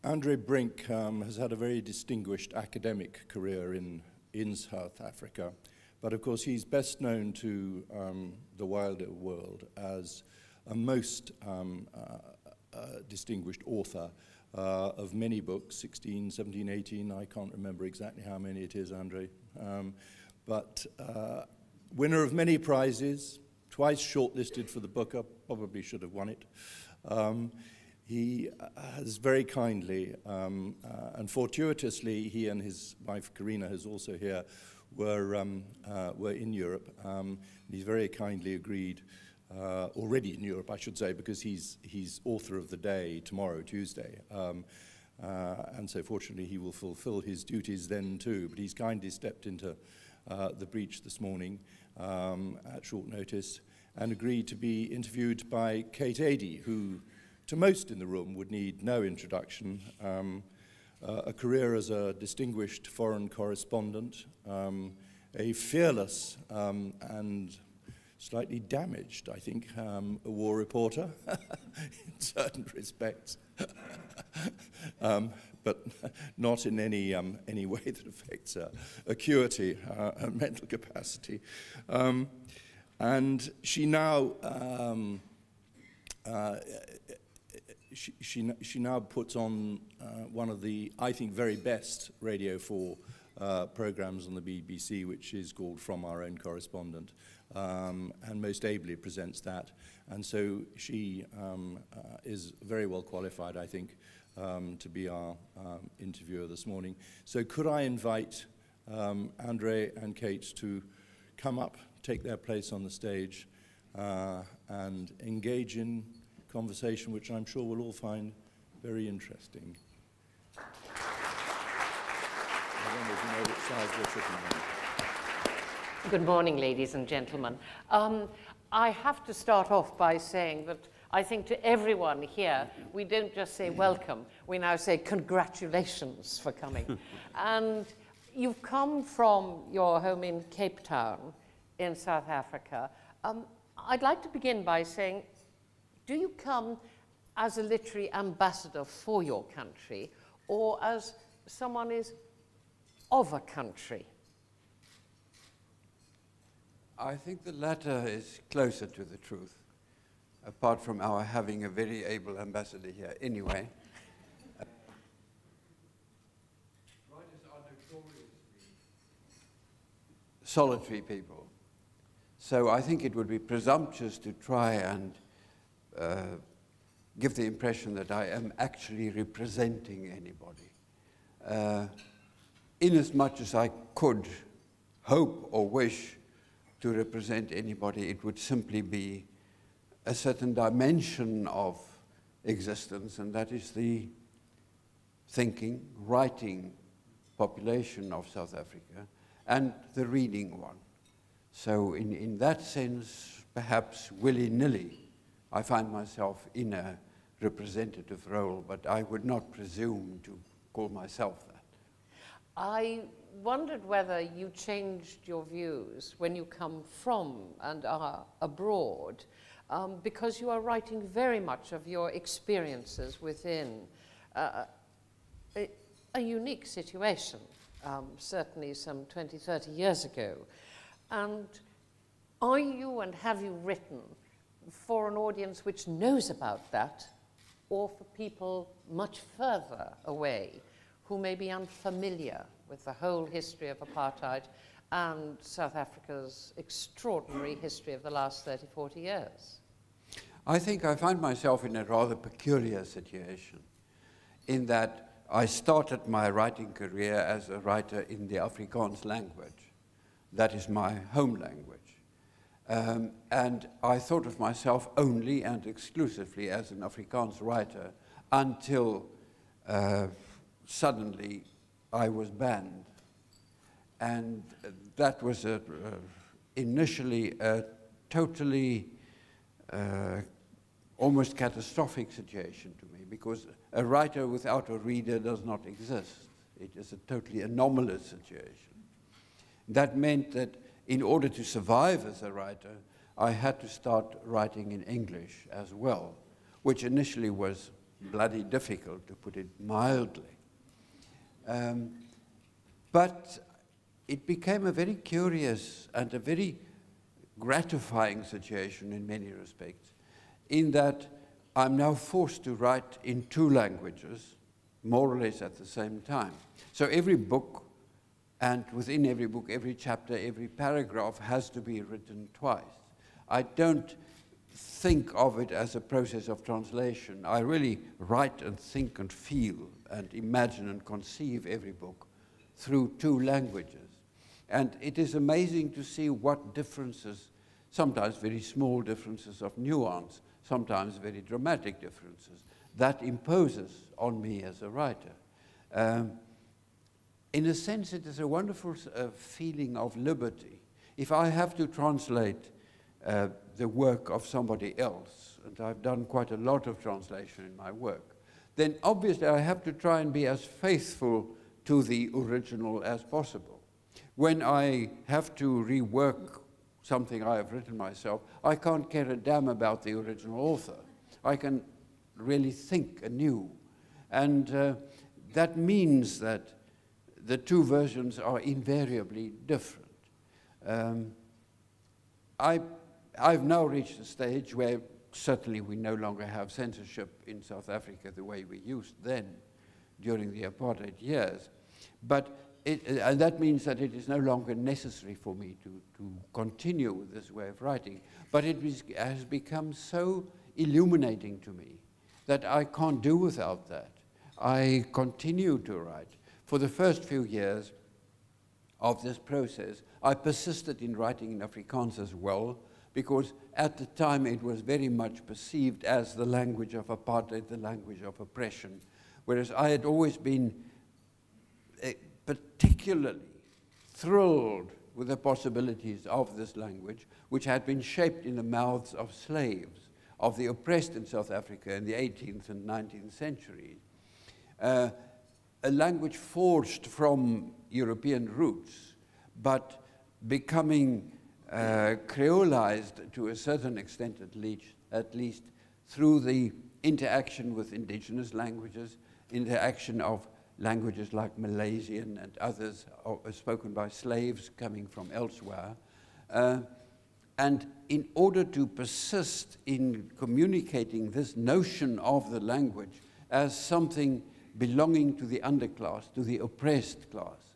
Andre Brink has had a very distinguished academic career in South Africa, but of course he's best known to the wider world as a most distinguished author of many books, 16, 17, 18, I can't remember exactly how many it is, Andre, but winner of many prizes, twice shortlisted for the Booker, probably should have won it. He has very kindly and fortuitously, he and his wife Karina, who's also here, were in Europe. He's very kindly agreed, already in Europe, I should say, because he's author of the day tomorrow, Tuesday. And so fortunately he will fulfill his duties then too, but he's kindly stepped into the breach this morning at short notice and agreed to be interviewed by Kate Adie, who to most in the room would need no introduction, a career as a distinguished foreign correspondent, a fearless and slightly damaged, I think, a war reporter in certain respects, but not in any way that affects acuity and mental capacity. And she now she now puts on one of the, I think, very best Radio 4 programs on the BBC, which is called From Our Own Correspondent, and most ably presents that. And so she is very well qualified, I think, to be our interviewer this morning. So could I invite Andre and Kate to come up, take their place on the stage, and engage in conversation, which I'm sure we'll all find very interesting. I don't know if you know which side we're sitting on. Good morning, ladies and gentlemen. I have to start off by saying that I think to everyone here, we don't just say welcome, we now say congratulations for coming. And you've come from your home in Cape Town in South Africa. I'd like to begin by saying, do you come as a literary ambassador for your country or as someone is of a country? I think the latter is closer to the truth, apart from our having a very able ambassador here anyway. Writers are notoriously solitary people. So I think it would be presumptuous to try and give the impression that I am actually representing anybody. Inasmuch as I could hope or wish to represent anybody, it would simply be a certain dimension of existence, and that is the thinking, writing population of South Africa, and the reading one. So in that sense, perhaps willy-nilly, I find myself in a representative role, but I would not presume to call myself that. I wondered whether you changed your views when you come from and are abroad, because you are writing very much of your experiences within a unique situation, certainly some 20, 30 years ago. And are you and have you written for an audience which knows about that, or for people much further away who may be unfamiliar with the whole history of apartheid and South Africa's extraordinary history of the last 30, 40 years? I think I find myself in a rather peculiar situation in that I started my writing career as a writer in the Afrikaans language. That is my home language. And I thought of myself only and exclusively as an Afrikaans writer until suddenly I was banned. And that was initially a totally almost catastrophic situation to me, because a writer without a reader does not exist. It is a totally anomalous situation. That meant that in order to survive as a writer, I had to start writing in English as well, which initially was bloody difficult, to put it mildly. But it became a very curious and a very gratifying situation in many respects, in that I'm now forced to write in 2 languages, more or less at the same time. So every book, and within every book, every chapter, every paragraph has to be written twice. I don't think of it as a process of translation. I really write and think and feel and imagine and conceive every book through 2 languages. And it is amazing to see what differences, sometimes very small differences of nuance, sometimes very dramatic differences, that imposes on me as a writer. In a sense, it is a wonderful feeling of liberty. If I have to translate the work of somebody else, and I've done quite a lot of translation in my work, then obviously I have to try and be as faithful to the original as possible. When I have to rework something I have written myself, I can't care a damn about the original author. I can really think anew. And that means that the 2 versions are invariably different. I've now reached a stage where certainly we no longer have censorship in South Africa the way we used then during the apartheid years. But and that means that it is no longer necessary for me to continue with this way of writing. But it has become so illuminating to me that I can't do without that. I continue to write. For the first few years of this process, I persisted in writing in Afrikaans as well, because at the time it was very much perceived as the language of apartheid, the language of oppression, whereas I had always been particularly thrilled with the possibilities of this language, which had been shaped in the mouths of slaves, of the oppressed in South Africa in the 18th and 19th centuries. A language forged from European roots, but becoming creolized to a certain extent at least through the interaction with indigenous languages, interaction of languages like Malaysian and others spoken by slaves coming from elsewhere. And in order to persist in communicating this notion of the language as something belonging to the underclass, to the oppressed class,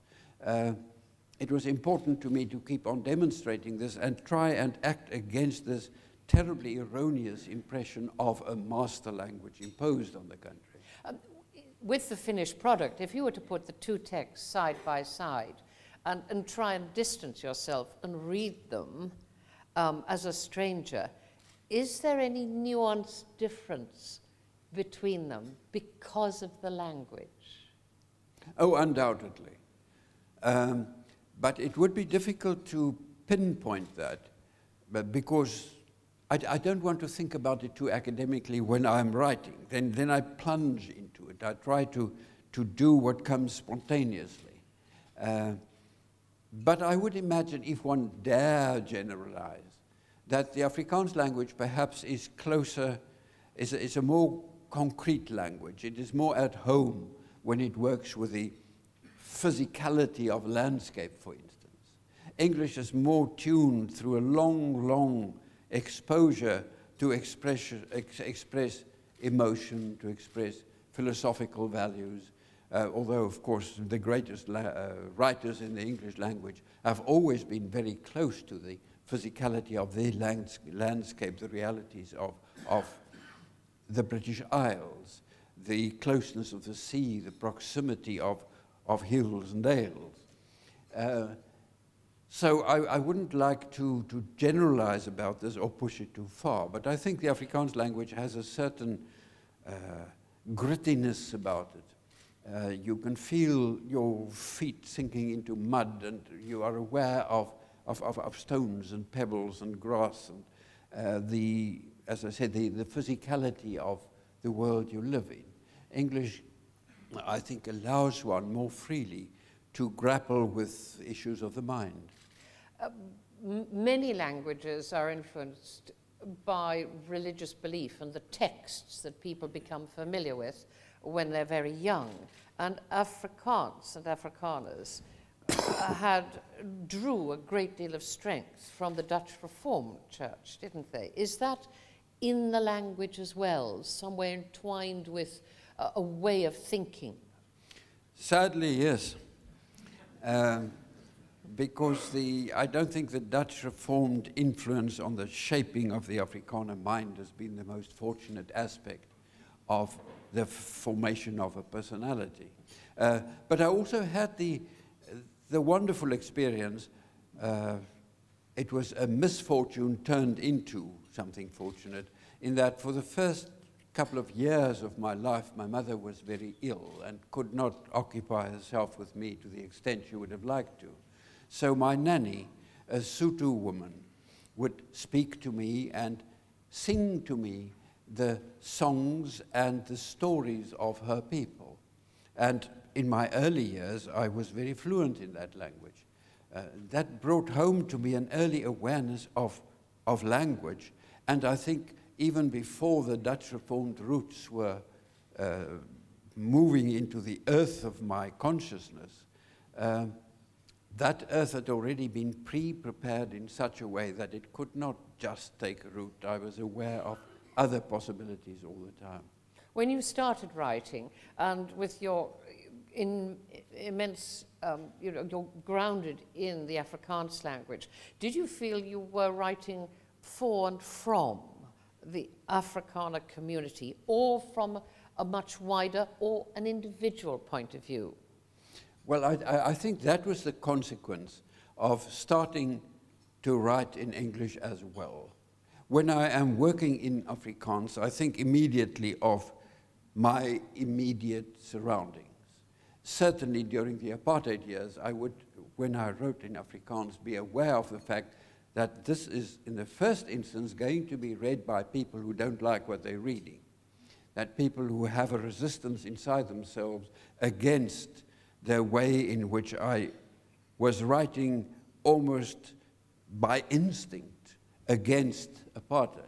it was important to me to keep on demonstrating this and try and act against this terribly erroneous impression of a master language imposed on the country. With the finished product, if you were to put the 2 texts side by side and try and distance yourself and read them as a stranger, is there any nuanced difference between them because of the language? Oh, undoubtedly. But it would be difficult to pinpoint that, but because I don't want to think about it too academically when I'm writing. Then I plunge into it. I try to do what comes spontaneously. But I would imagine, if one dare generalize, that the Afrikaans language perhaps is closer, is a more concrete language. It is more at home when it works with the physicality of landscape, for instance. English is more tuned through a long exposure to express emotion, to express philosophical values, although, of course, the greatest writers in the English language have always been very close to the physicality of their landscape, the realities of the British Isles, the closeness of the sea, the proximity of hills and dales. So I wouldn't like to generalize about this or push it too far, but I think the Afrikaans language has a certain grittiness about it. You can feel your feet sinking into mud, and you are aware of stones and pebbles and grass and as I said, the physicality of the world you live in. English, I think, allows one more freely to grapple with issues of the mind. Many languages are influenced by religious belief and the texts that people become familiar with when they're very young. And Afrikaans and Afrikaners drew a great deal of strength from the Dutch Reformed Church, didn't they? Is that in the language as well, somewhere entwined with a way of thinking? Sadly, yes. Because I don't think the Dutch Reformed influence on the shaping of the Afrikaner mind has been the most fortunate aspect of the formation of a personality. But I also had the wonderful experience, it was a misfortune turned into something fortunate, in that for the first couple of years of my life, my mother was very ill and could not occupy herself with me to the extent she would have liked to. So my nanny, a Sotho woman, would speak to me and sing to me the songs and the stories of her people. And in my early years, I was very fluent in that language. That brought home to me an early awareness of language. And I think even before the Dutch Reformed roots were moving into the earth of my consciousness, that earth had already been pre-prepared in such a way that it could not just take root. I was aware of other possibilities all the time. When you started writing, and with your immense, you're grounded in the Afrikaans language, did you feel you were writing for and from the Afrikaner community, or from a much wider or an individual point of view? Well, I think that was the consequence of starting to write in English as well. When I am working in Afrikaans, I think immediately of my immediate surroundings. Certainly during the apartheid years, I would, when I wrote in Afrikaans, be aware of the fact that this is, in the first instance, going to be read by people who don't like what they're reading, that people who have a resistance inside themselves against the way in which I was writing almost by instinct against apartheid.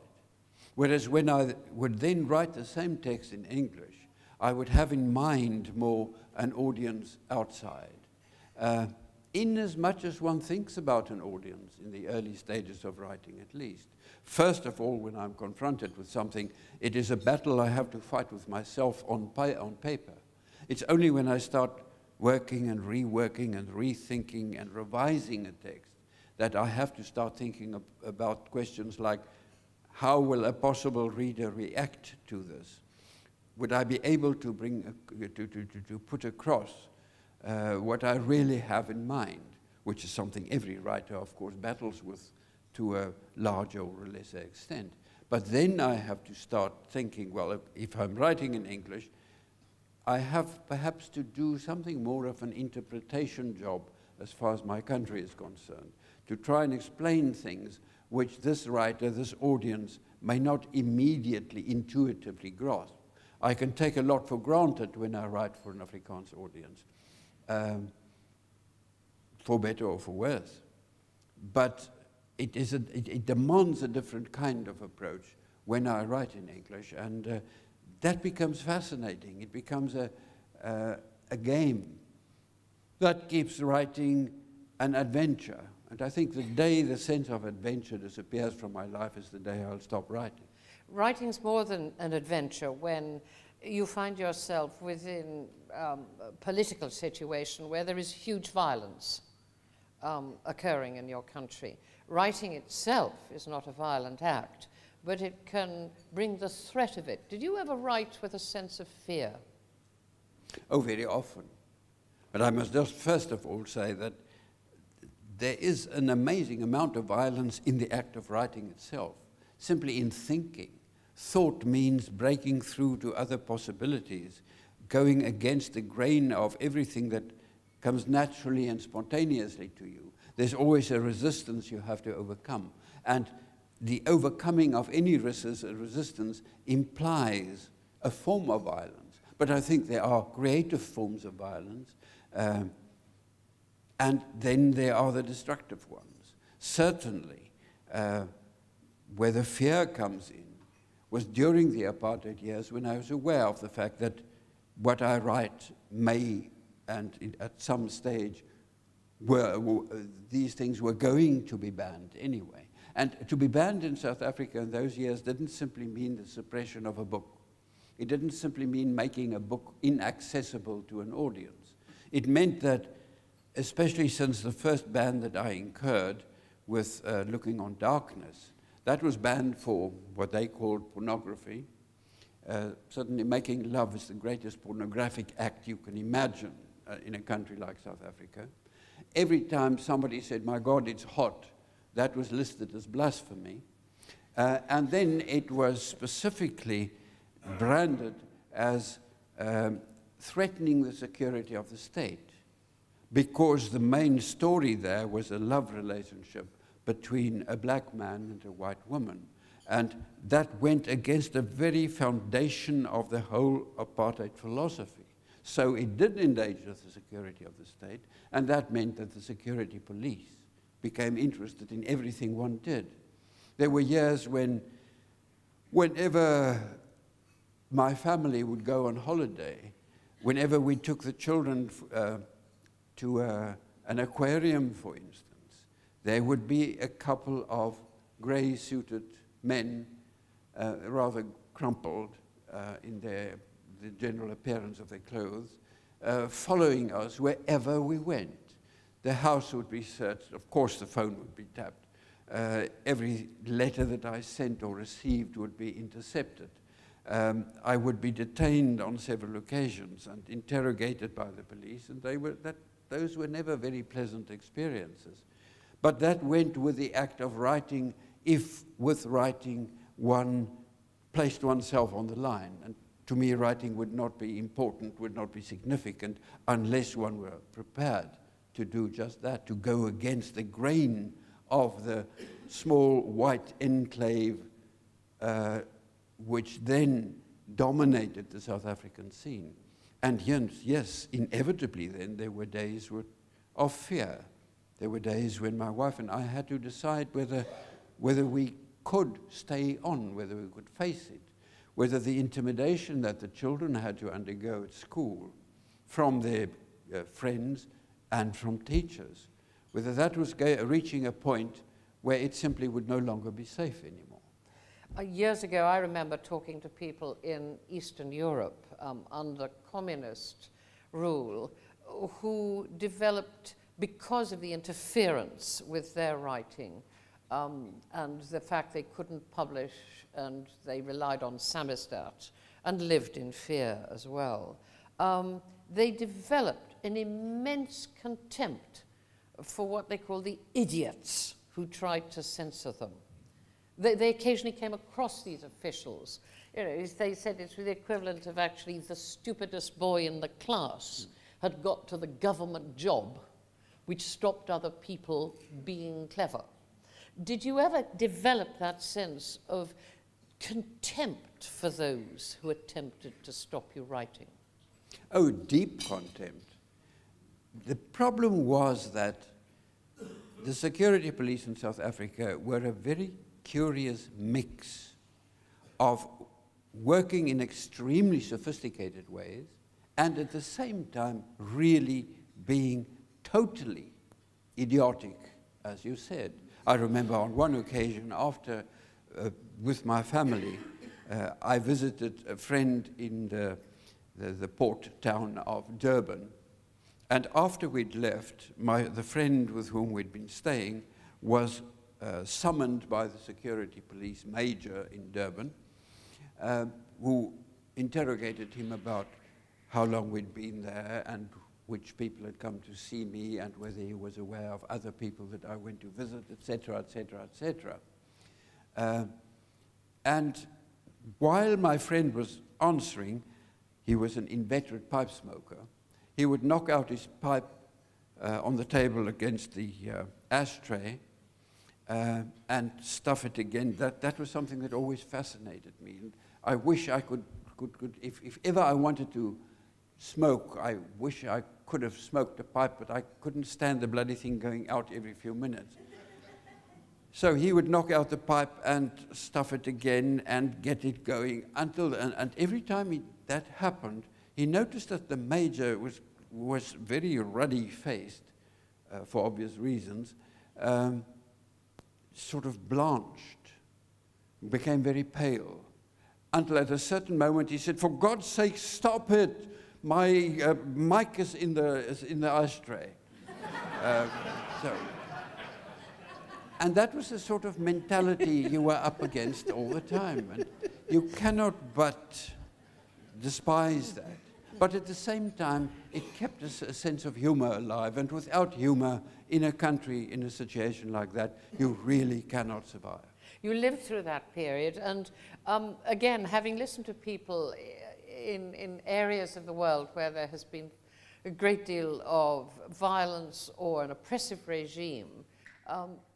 Whereas when I would then write the same text in English, I would have in mind more an audience outside. In as much as one thinks about an audience in the early stages of writing at least. First of all, when I'm confronted with something, it is a battle I have to fight with myself on paper. It's only when I start working and reworking and rethinking and revising a text that I have to start thinking about questions like, how will a possible reader react to this? Would I be able to bring to put across what I really have in mind, which is something every writer, of course, battles with to a larger or lesser extent. But then I have to start thinking, well, if I'm writing in English, I have perhaps to do something more of an interpretation job as far as my country is concerned, to try and explain things which this writer, this audience, may not immediately, intuitively grasp. I can take a lot for granted when I write for an Afrikaans audience, for better or for worse. But it demands a different kind of approach when I write in English, and that becomes fascinating. It becomes a game that keeps writing an adventure. And I think the day the sense of adventure disappears from my life is the day I'll stop writing. Writing's more than an adventure when you find yourself within a political situation where there is huge violence occurring in your country. Writing itself is not a violent act, but it can bring the threat of it. Did you ever write with a sense of fear? Oh, very often. But I must just first of all say that there is an amazing amount of violence in the act of writing itself, simply in thinking. Thought means breaking through to other possibilities, going against the grain of everything that comes naturally and spontaneously to you. There's always a resistance you have to overcome. And the overcoming of any resistance implies a form of violence. But I think there are creative forms of violence, and then there are the destructive ones. Certainly, where the fear comes in was during the apartheid years, when I was aware of the fact that what I write may, and at some stage, these things were going to be banned anyway. And to be banned in South Africa in those years didn't simply mean the suppression of a book. It didn't simply mean making a book inaccessible to an audience. It meant that, especially since the first ban that I incurred with Looking on Darkness, that was banned for what they called pornography. Certainly making love is the greatest pornographic act you can imagine in a country like South Africa. Every time somebody said, "My God, it's hot," that was listed as blasphemy. And then it was specifically branded as threatening the security of the state, because the main story there was a love relationship between a black man and a white woman. And that went against the very foundation of the whole apartheid philosophy. So it did endanger the security of the state, and that meant that the security police became interested in everything one did. There were years whenever my family would go on holiday, whenever we took the children to an aquarium, for instance, there would be a couple of grey-suited men, rather crumpled in the general appearance of their clothes, following us wherever we went. The house would be searched. Of course, the phone would be tapped. Every letter that I sent or received would be intercepted. I would be detained on several occasions and interrogated by the police, and those were never very pleasant experiences. But that went with the act of writing, if with writing one placed oneself on the line. And to me, writing would not be important, would not be significant, unless one were prepared to do just that, to go against the grain of the small white enclave which then dominated the South African scene. And yes, inevitably then there were days of fear. There were days when my wife and I had to decide whether we could stay on, whether we could face it, whether the intimidation that the children had to undergo at school from their friends and from teachers, whether that was reaching a point where it simply would no longer be safe anymore. Years ago, I remember talking to people in Eastern Europe under communist rule who developed, because of the interference with their writing and the fact they couldn't publish, and they relied on Samizdat and lived in fear as well, they developed an immense contempt for what they call the idiots who tried to censor them. They occasionally came across these officials. You know, they said it's the equivalent of actually the stupidest boy in the class had got to the government job, which stopped other people being clever. Did you ever develop that sense of contempt for those who attempted to stop you writing? Oh, deep contempt. The problem was that the security police in South Africa were a very curious mix of working in extremely sophisticated ways and at the same time really being totally idiotic, as you said. I remember on one occasion after, with my family, I visited a friend in the port town of Durban. And after we'd left, the friend with whom we'd been staying was summoned by the security police major in Durban, who interrogated him about how long we'd been there and which people had come to see me and whether he was aware of other people that I went to visit, etc., etc., etc. And while my friend was answering, he was an inveterate pipe smoker. He would knock out his pipe on the table against the ashtray and stuff it again. That was something that always fascinated me. And I wish I could if ever I wanted to smoke, I wish I could have smoked a pipe, but I couldn't stand the bloody thing going out every few minutes. So he would knock out the pipe and stuff it again and get it going until, and every time that happened, he noticed that the major was very ruddy-faced, for obvious reasons, sort of blanched, became very pale, until at a certain moment he said, "For God's sake, stop it! My mic is in the ashtray." And that was the sort of mentality you were up against all the time, and you cannot but despise that. But at the same time, it kept a sense of humor alive, and without humor in a country, in a situation like that, you really cannot survive. You lived through that period, and again, having listened to people in areas of the world where there has been a great deal of violence or an oppressive regime,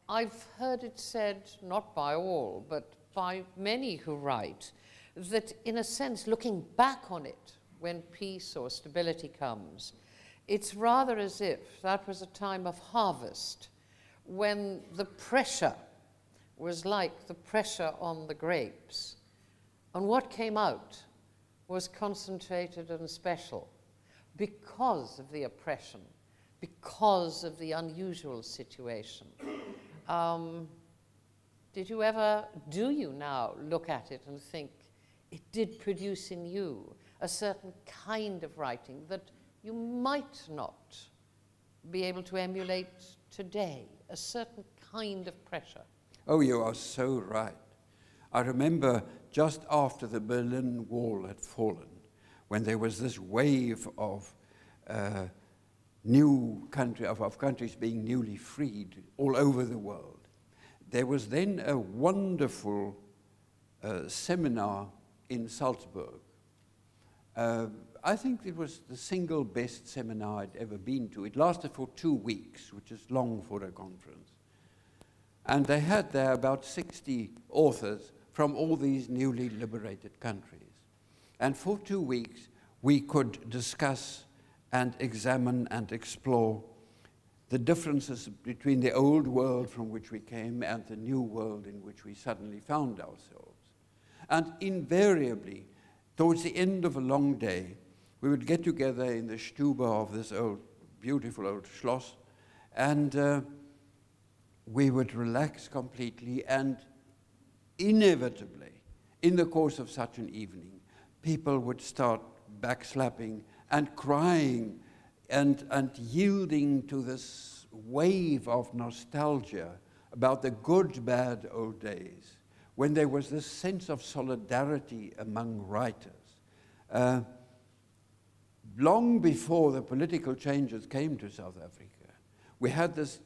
I've heard it said, not by all, but by many who write, that in a sense, looking back on it, when peace or stability comes, it's rather as if that was a time of harvest, when the pressure was like the pressure on the grapes, and what came out was concentrated and special because of the oppression, because of the unusual situation. Did you ever, do you now look at it and think it did produce in you a certain kind of writing that you might not be able to emulate today, a certain kind of pressure? Oh, you are so right. I remember just after the Berlin Wall had fallen, when there was this wave of of countries being newly freed all over the world. There was then a wonderful seminar in Salzburg. I think it was the single best seminar I'd ever been to. It lasted for 2 weeks, which is long for a conference. And they had there about 60 authors from all these newly liberated countries. And for 2 weeks, we could discuss and examine and explore the differences between the old world from which we came and the new world in which we suddenly found ourselves. And invariably, towards the end of a long day, we would get together in the Stube of this old, beautiful old Schloss, and we would relax completely, and inevitably, in the course of such an evening, people would start backslapping and crying and yielding to this wave of nostalgia about the good, bad old days, when there was this sense of solidarity among writers. Long before the political changes came to South Africa, we had this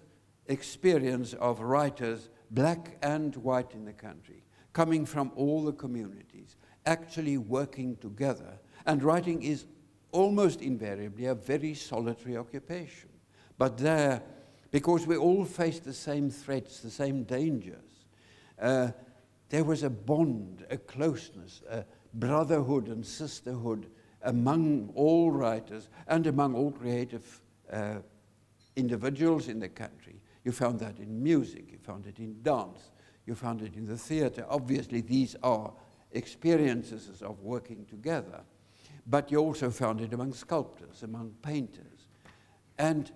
experience of writers, black and white in the country, coming from all the communities, actually working together. And writing is almost invariably a very solitary occupation. But there, because we all faced the same threats, the same dangers, there was a bond, a closeness, a brotherhood and sisterhood among all writers and among all creative individuals in the country. You found that in music, you found it in dance, you found it in the theater. Obviously, these are experiences of working together. But you also found it among sculptors, among painters. And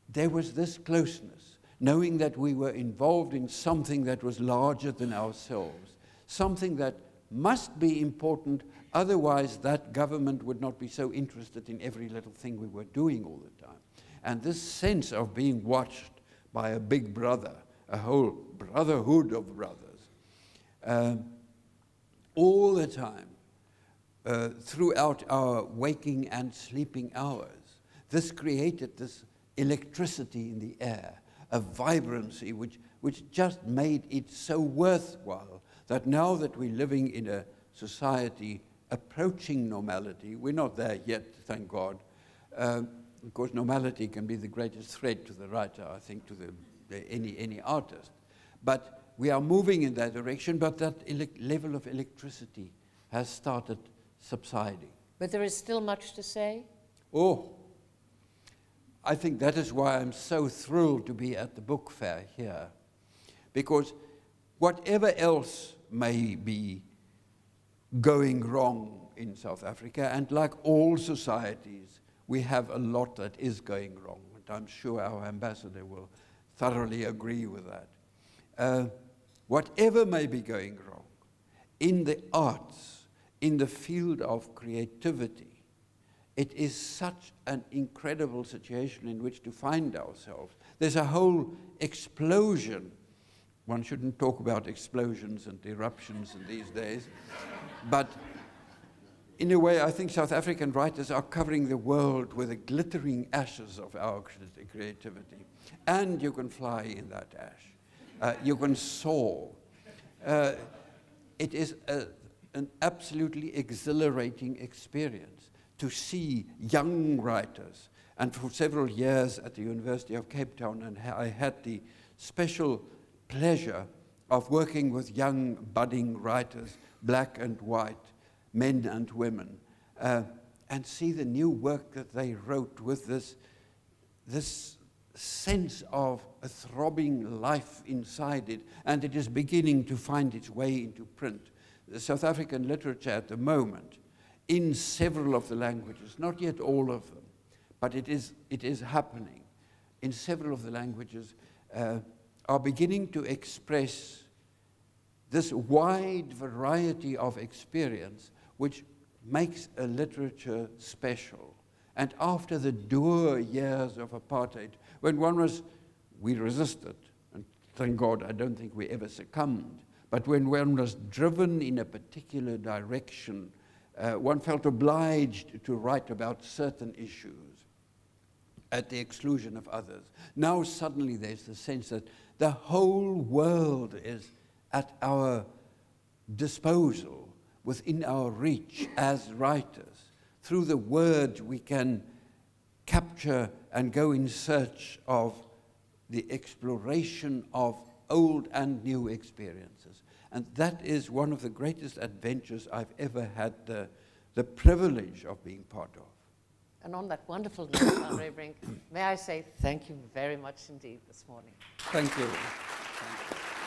there was this closeness, knowing that we were involved in something that was larger than ourselves, something that must be important, otherwise that government would not be so interested in every little thing we were doing all the time. And this sense of being watched by a big brother, a whole brotherhood of brothers, all the time, throughout our waking and sleeping hours. This created this electricity in the air, a vibrancy which just made it so worthwhile that now that we're living in a society approaching normality, we're not there yet, thank God. Of course, normality can be the greatest threat to the writer, I think, to any artist. But we are moving in that direction, but that level of electricity has started subsiding. But there is still much to say? Oh, I think that is why I'm so thrilled to be at the book fair here, because whatever else may be going wrong in South Africa, and like all societies, we have a lot that is going wrong, and I'm sure our ambassador will thoroughly agree with that. Whatever may be going wrong, in the arts, in the field of creativity, it is such an incredible situation in which to find ourselves. There's a whole explosion. One shouldn't talk about explosions and eruptions in these days, but in a way, I think South African writers are covering the world with the glittering ashes of our creativity. And you can fly in that ash. You can soar. It is an absolutely exhilarating experience to see young writers. And for several years at the University of Cape Town, and I had the special pleasure of working with young budding writers, black and white, men and women, and see the new work that they wrote with this sense of a throbbing life inside it, and it is beginning to find its way into print. The South African literature at the moment, in several of the languages, not yet all of them, but it is happening, in several of the languages, are beginning to express this wide variety of experience which makes a literature special. And after the dour years of apartheid, when we resisted, and thank God I don't think we ever succumbed, but when one was driven in a particular direction, one felt obliged to write about certain issues at the exclusion of others. Now suddenly there's the sense that the whole world is at our disposal, within our reach as writers. Through the word we can capture and go in search of the exploration of old and new experiences. And that is one of the greatest adventures I've ever had the privilege of being part of. And on that wonderful note, Andre Brink, may I say thank you very much indeed this morning. Thank you. Thank you.